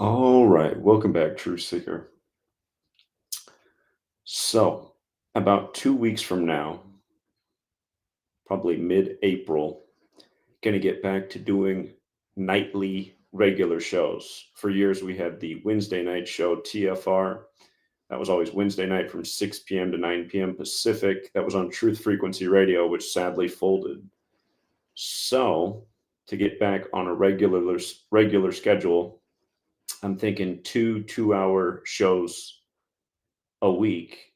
All right, welcome back, Truth Seeker. So, about 2 weeks from now, probably mid-April, going to get back to doing nightly regular shows. For years, we had the Wednesday night show TFR. That was always Wednesday night from 6 p.m. to 9 p.m. Pacific. That was on Truth Frequency Radio, which sadly folded. So, to get back on a regular schedule, I'm thinking two-hour shows a week,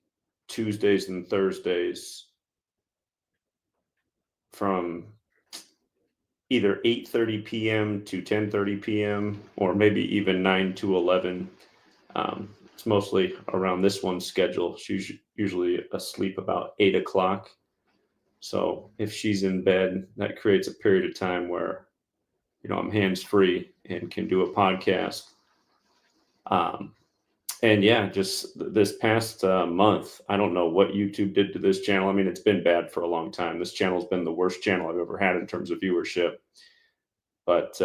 Tuesdays and Thursdays from either 8:30 p.m. to 10:30 p.m. or maybe even 9 to 11. It's mostly around this one's schedule. She's usually asleep about 8 o'clock. So if she's in bed, that creates a period of time where, I'm hands-free and can do a podcast. And yeah, just this past month, I don't know what YouTube did to this channel. I mean, it's been bad for a long time. This channel's been the worst channel I've ever had in terms of viewership. But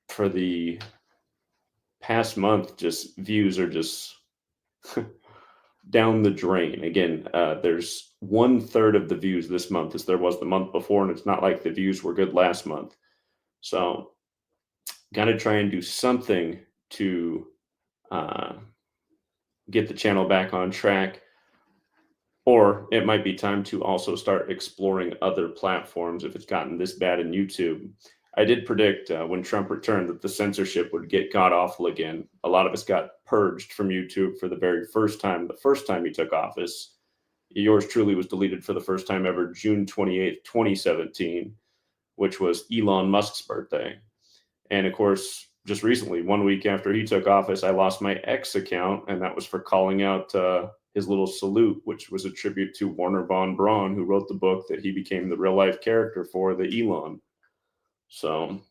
for the past month, just views are just down the drain. Again, there's 1/3 of the views this month as there was the month before, and it's not like the views were good last month. So, got to try and do something to get the channel back on track. Or it might be time to also start exploring other platforms if it's gotten this bad in YouTube. I did predict when Trump returned that the censorship would get god awful again. A lot of us got purged from YouTube for the very first time, the first time he took office. Yours truly was deleted for the first time ever, June 28th, 2017, which was Elon Musk's birthday. And of course, just recently, 1 week after he took office, I lost my X account, and that was for calling out his little salute, which was a tribute to Warner von Braun, who wrote the book that he became the real life character for, the Elon. So,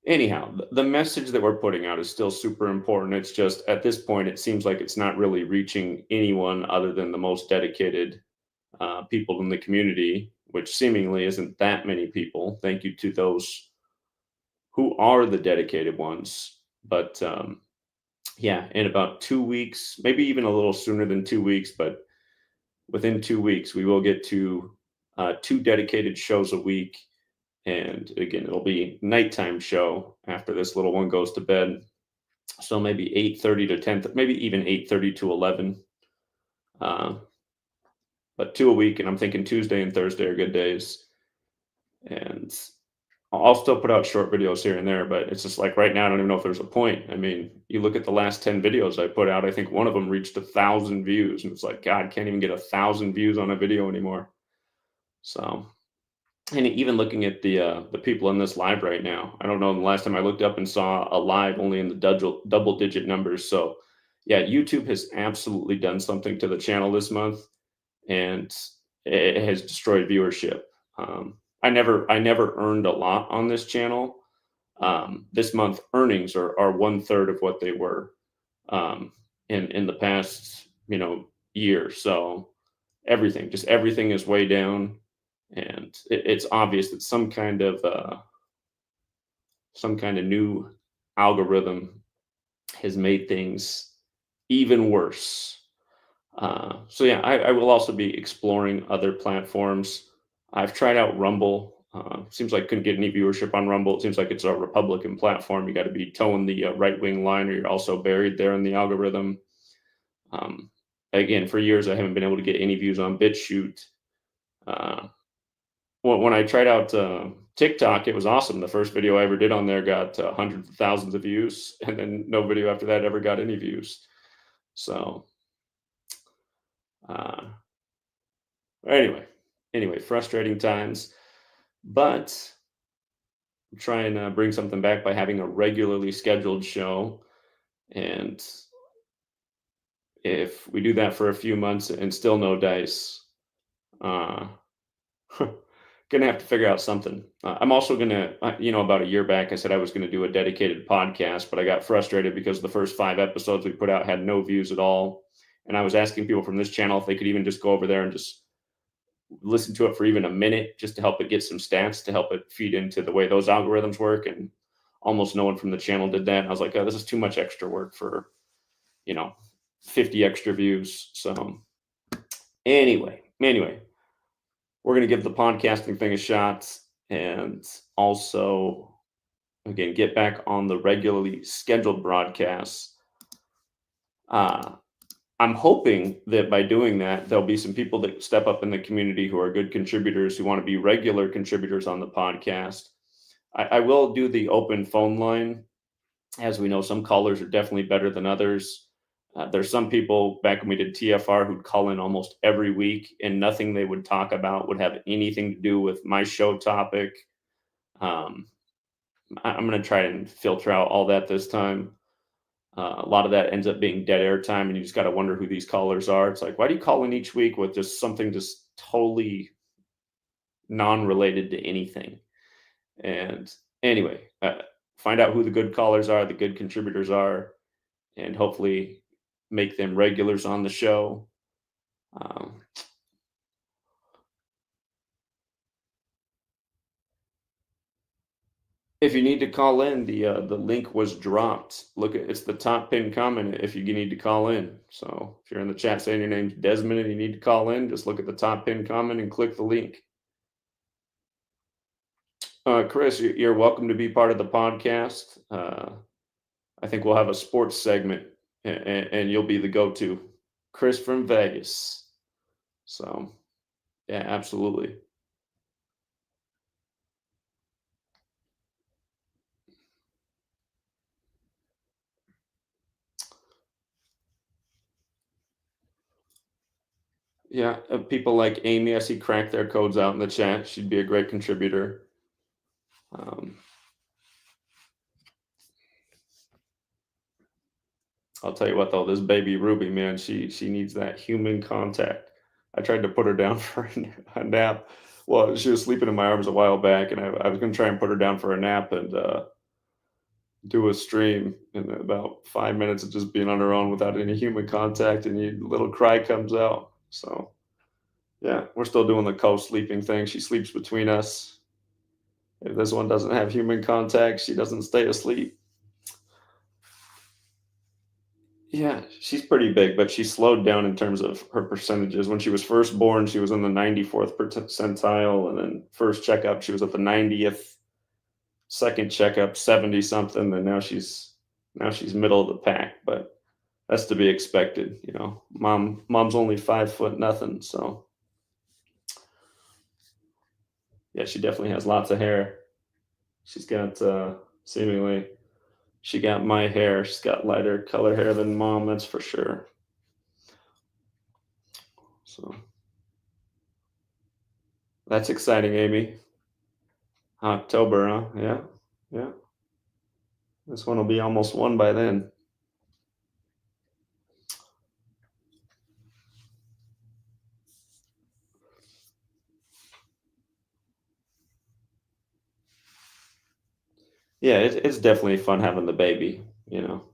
anyhow, the message that we're putting out is still super important. It's just at this point, it seems like it's not really reaching anyone other than the most dedicated people in the community, which seemingly isn't that many people. Thank you to those who are the dedicated ones. But yeah, in about 2 weeks, maybe even a little sooner than 2 weeks, but within 2 weeks, we will get to 2 dedicated shows a week. And again, it'll be nighttime show after this little one goes to bed. So maybe 8:30 to 10, maybe even 8:30 to 11. But 2 a week, and I'm thinking Tuesday and Thursday are good days. And I'll still put out short videos here and there, but it's just like right now, I don't even know if there's a point. I mean, you look at the last 10 videos I put out, I think one of them reached 1,000 views, and it's like, God, can't even get 1,000 views on a video anymore. So, and even looking at the people in this live right now, I don't know. The last time I looked up and saw a live only in the double-digit numbers. So, yeah, YouTube has absolutely done something to the channel this month, and it has destroyed viewership. I never earned a lot on this channel. This month earnings are 1/3 of what they were in the past year. So everything is way down, and it's obvious that some kind of new algorithm has made things even worse. So yeah, I will also be exploring other platforms. I've tried out Rumble. Seems like couldn't get any viewership on Rumble. It seems like it's a Republican platform. You got to be towing the right-wing line, or you're also buried there in the algorithm. Again, for years I haven't been able to get any views on BitChute. When I tried out TikTok, it was awesome. The first video I ever did on there got hundreds of thousands of views, and then no video after that ever got any views. So, anyway, frustrating times, but try and bring something back by having a regularly scheduled show. And if we do that for a few months and still no dice, gonna have to figure out something. I'm also gonna, about a year back, I said I was gonna do a dedicated podcast, but I got frustrated because the first 5 episodes we put out had no views at all. And I was asking people from this channel if they could even just go over there and just listen to it for even a minute, just to help it get some stats, to help it feed into the way those algorithms work. And almost no one from the channel did that. And I was like, oh, this is too much extra work for, you know, 50 extra views. So anyway, we're going to give the podcasting thing a shot, and also, again, get back on the regularly scheduled broadcasts. I'm hoping that by doing that, there'll be some people that step up in the community who are good contributors, who want to be regular contributors on the podcast. I will do the open phone line. As we know, some callers are definitely better than others. There's some people back when we did TFR who'd call in almost every week, and nothing they would talk about would have anything to do with my show topic. I'm going to try and filter out all that this time. A lot of that ends up being dead air time, and you just got to wonder who these callers are. It's like, why do you call in each week with just something just totally non-related to anything? And anyway, find out who the good callers are, the good contributors are, and hopefully make them regulars on the show. If you need to call in, the link was dropped. Look, it's the top pinned comment if you need to call in. So if you're in the chat saying your name's Desmond and you need to call in, just look at the top pinned comment and click the link. Chris, you're welcome to be part of the podcast. I think we'll have a sports segment, and you'll be the go-to. Chris from Vegas. So, yeah, absolutely. Yeah, people like Amy, I see crack their codes out in the chat. She'd be a great contributor. I'll tell you what, though, this baby Ruby, man, she needs that human contact. I tried to put her down for a nap. Well, she was sleeping in my arms a while back, and I was going to try and put her down for a nap and do a stream. And about 5 minutes of just being on her own without any human contact, and a little cry comes out. So, yeah, we're still doing the co-sleeping thing. She sleeps between us. If this one doesn't have human contact, she doesn't stay asleep. Yeah, she's pretty big, but she slowed down in terms of her percentages. When she was first born, she was in the 94th percentile, and then first checkup, she was at the 90th. Second checkup, 70 something, and now she's middle of the pack. But that's to be expected, you know. Mom's only 5 foot nothing, so yeah, she definitely has lots of hair. She's got seemingly. She got my hair. She's got lighter color hair than Mom, that's for sure. So that's exciting, Amy. October, huh? Yeah, yeah. This one will be almost 1 by then. Yeah, it's definitely fun having the baby, you know.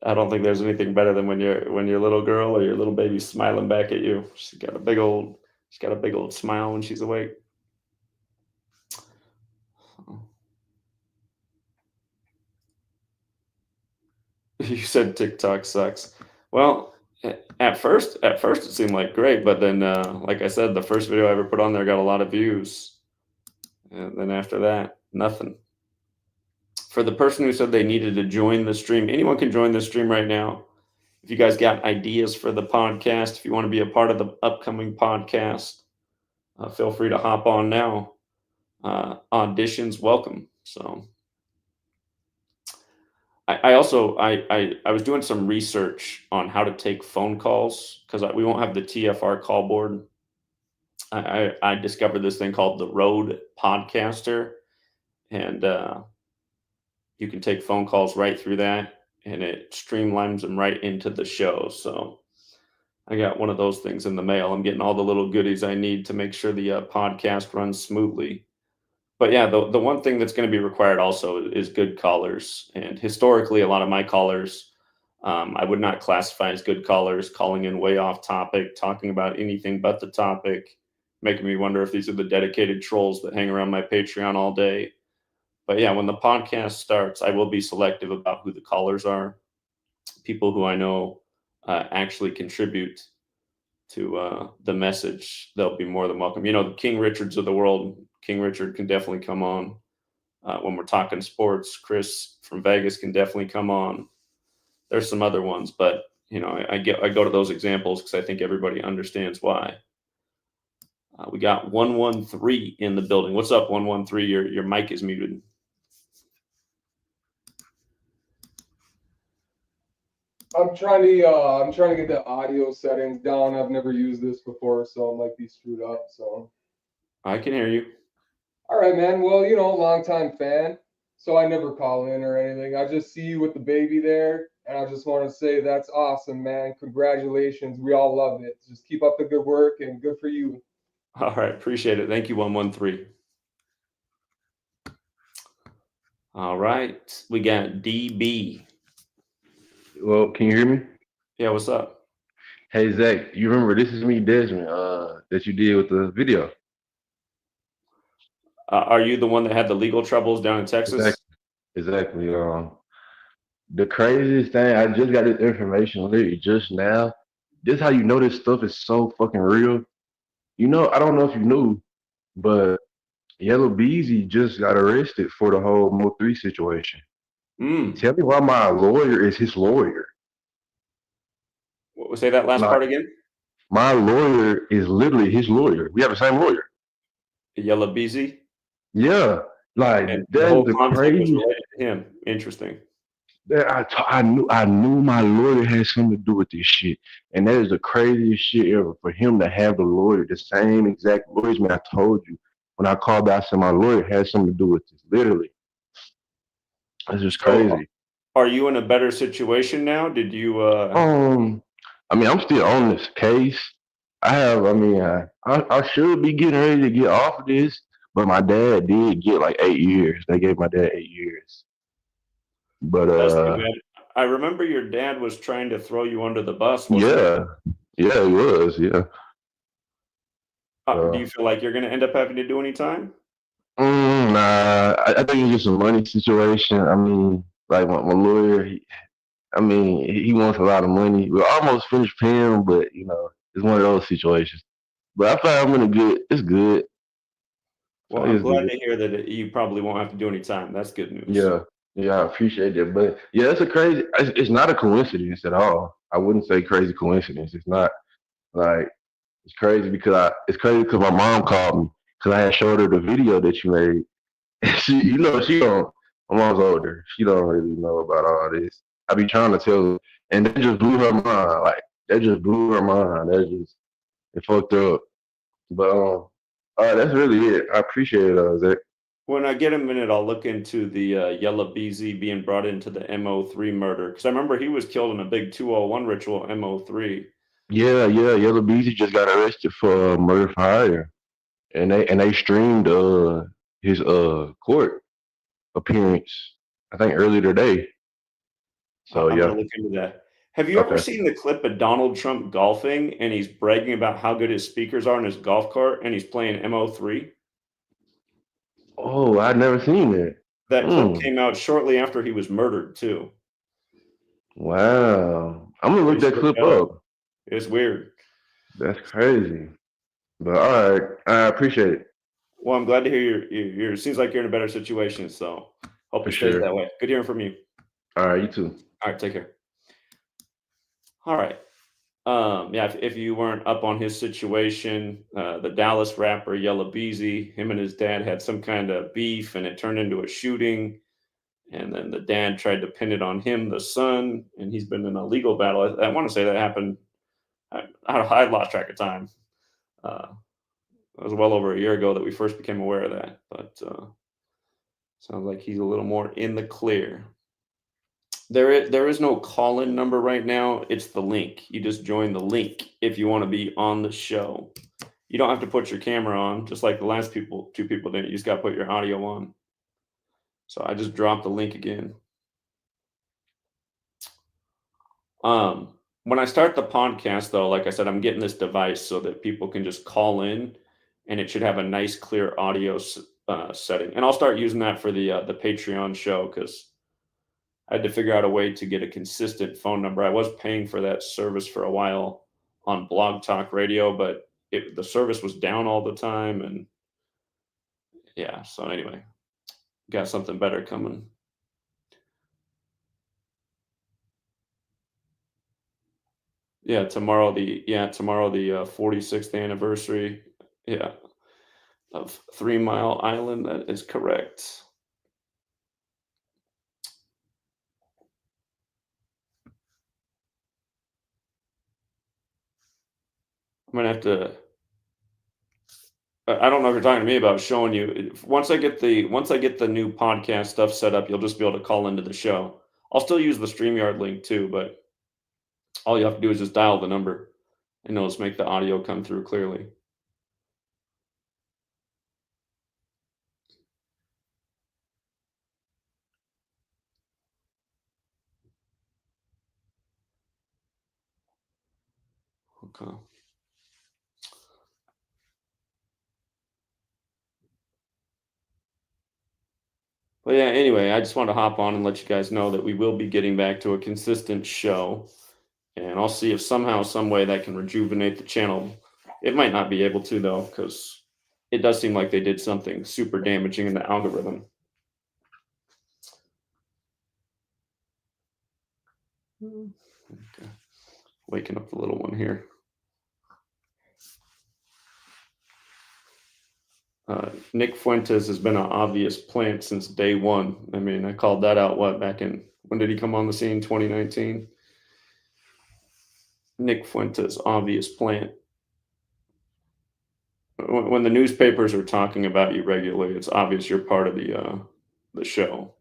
I don't think there's anything better than when your little girl or your little baby smiling back at you. She's got a big old smile when she's awake. You said TikTok sucks. Well, at first it seemed like great, but then like I said, the first video I ever put on there got a lot of views, and then after that, nothing. For the person who said they needed to join the stream, anyone can join the stream right now. If you guys got ideas for the podcast, if you want to be a part of the upcoming podcast, feel free to hop on now. Auditions welcome. So I also I was doing some research on how to take phone calls because we won't have the TFR call board. I discovered this thing called the Rode Podcaster, and you can take phone calls right through that, and it streamlines them right into the show. So I got one of those things in the mail. I'm getting all the little goodies I need to make sure the podcast runs smoothly. But yeah, the one thing that's going to be required also is good callers. And historically, a lot of my callers, I would not classify as good callers, calling in way off topic, talking about anything but the topic, making me wonder if these are the dedicated trolls that hang around my Patreon all day. But yeah, when the podcast starts, I will be selective about who the callers are. People who I know actually contribute to the message, they'll be more than welcome. You know, the King Richards of the world, King Richard can definitely come on when we're talking sports. Chris from Vegas can definitely come on. There's some other ones, but you know, I go to those examples because I think everybody understands why. We got 113 in the building. What's up, 113? Your mic is muted. I'm trying to get the audio settings down. I've never used this before, so I might be screwed up. So I can hear you. all right, man. Well, longtime fan, so I never call in or anything. I just see you with the baby there, and I just want to say that's awesome, man. Congratulations. We all love it. Just keep up the good work and good for you. All right, appreciate it. Thank you, 113. All right, we got DB. Well, can you hear me? Yeah, what's up? Hey Zach, you remember this is me, Desmond, that you did with the video. Are you the one that had the legal troubles down in Texas? Exactly. The craziest thing, I just got this information literally just now. This how you know this stuff is so fucking real. You know, I don't know if you knew, but Yellow Beezy just got arrested for the whole Mo3 situation. Tell me why my lawyer is his lawyer. Say that last part again? My lawyer is literally his lawyer. We have the same lawyer. Yellow Beezy? Yeah. Like and that the whole is the concept was crazy. related to him. Interesting. I knew my lawyer had something to do with this shit, and that is the craziest shit ever. For him to have the lawyer, the same exact lawyers, man. I told you when I called out, I said my lawyer had something to do with this. Literally, that's just crazy. Are you in a better situation now? Did you? I mean, I'm still on this case. I should be getting ready to get off of this, but my dad did get like 8 years. They gave my dad 8 years. But That's too bad. I remember your dad was trying to throw you under the bus. Yeah, he was. Yeah. Do you feel like you're going to end up having to do any time? Nah, I think it's just a money situation. I mean, like my lawyer, he wants a lot of money. We almost finished paying him, but it's one of those situations. But I find I'm it's good. Well, I'm glad to hear that you probably won't have to do any time. That's good news. Yeah, I appreciate that. But yeah, it's not a coincidence at all. I wouldn't say crazy coincidence. It's not like it's crazy because my mom called me because I had showed her the video that you made. She don't. My mom's older. She don't really know about all this. I be trying to tell her, and that just blew her mind. Like that just blew her mind. It fucked her up. But that's really it. I appreciate it, Zach. When I get a minute, I'll look into the Yellow BZ being brought into the MO3 murder because I remember he was killed in a big 201 ritual MO3. Yeah. Yellow BZ just got arrested for murder for hire, and they streamed his court appearance. I think earlier today. So I'm gonna look into that. Have you ever seen the clip of Donald Trump golfing and he's bragging about how good his speakers are in his golf cart and he's playing MO3? Oh, I'd never seen it. That clip came out shortly after he was murdered too. Wow. I'm gonna look that clip up. It's weird. That's crazy. But all right, I appreciate it. Well, I'm glad to hear you're seems like you're in a better situation, so hope it stays that way. Good hearing from you. All right, you too. All right, take care. All right. Yeah, if you weren't up on his situation, the Dallas rapper Yellow Beezy, him and his dad had some kind of beef and it turned into a shooting. And then the dad tried to pin it on him, the son, and he's been in a legal battle. I want to say that happened. I lost track of time. It was well over a year ago that we first became aware of that, but sounds like he's a little more in the clear. There is no call-in number right now. It's the link. You just join the link if you want to be on the show. You don't have to put your camera on, just like the last two people did. You just got to put your audio on. So I just dropped the link again. When I start the podcast, though, like I said, I'm getting this device so that people can just call in, and it should have a nice, clear audio setting, and I'll start using that for the Patreon show, because I had to figure out a way to get a consistent phone number. I was paying for that service for a while on Blog Talk Radio, but the service was down all the time, and yeah. So anyway, got something better coming. Yeah, tomorrow the 46th anniversary, yeah, of 3 Mile Island. That is correct. I'm gonna have to. I don't know if you're talking to me about showing you. Once I get the new podcast stuff set up, you'll just be able to call into the show. I'll still use the StreamYard link too, but all you have to do is just dial the number, and it'll just make the audio come through clearly. Okay. But yeah, anyway, I just wanted to hop on and let you guys know that we will be getting back to a consistent show. And I'll see if somehow, some way that can rejuvenate the channel. It might not be able to, though, because it does seem like they did something super damaging in the algorithm. Okay. Waking up the little one here. Nick Fuentes has been an obvious plant since day one. I mean, I called that out, when did he come on the scene? 2019? Nick Fuentes, obvious plant. When the newspapers are talking about you regularly, it's obvious you're part of the show.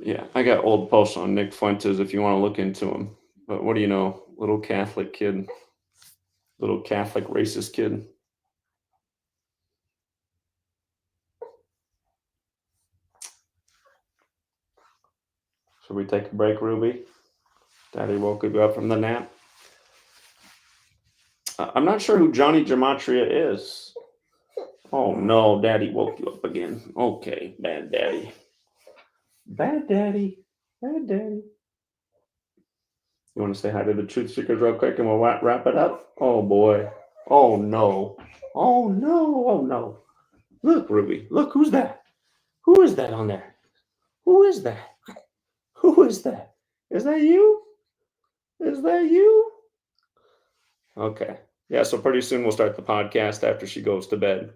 Yeah, I got old posts on Nick Fuentes if you want to look into him. But what do you know? Little Catholic kid. Little Catholic racist kid. Should we take a break, Ruby? Daddy woke you up from the nap. I'm not sure who Johnny Gematria is. Oh no, Daddy woke you up again. Okay, bad daddy. Bad daddy. Bad daddy. You want to say hi to the truth seekers real quick and we'll wrap it up? Oh boy. Oh no. Oh no. Oh no. Look, Ruby. Look, who's that? Who is that on there? Who is that? Who is that? Is that you? Is that you? Okay. Yeah, so pretty soon we'll start the podcast after she goes to bed.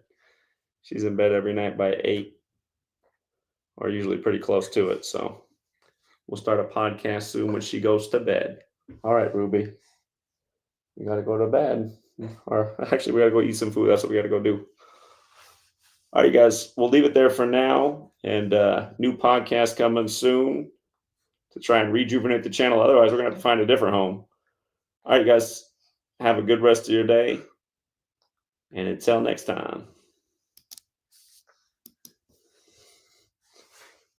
She's in bed every night by 8, or usually pretty close to it. So we'll start a podcast soon when she goes to bed. All right, Ruby. We got to go to bed. Or actually, we got to go eat some food. That's what we got to go do. All right, guys. We'll leave it there for now. And new podcast coming soon to try and rejuvenate the channel. Otherwise, we're going to have to find a different home. All right, guys. Have a good rest of your day. And until next time.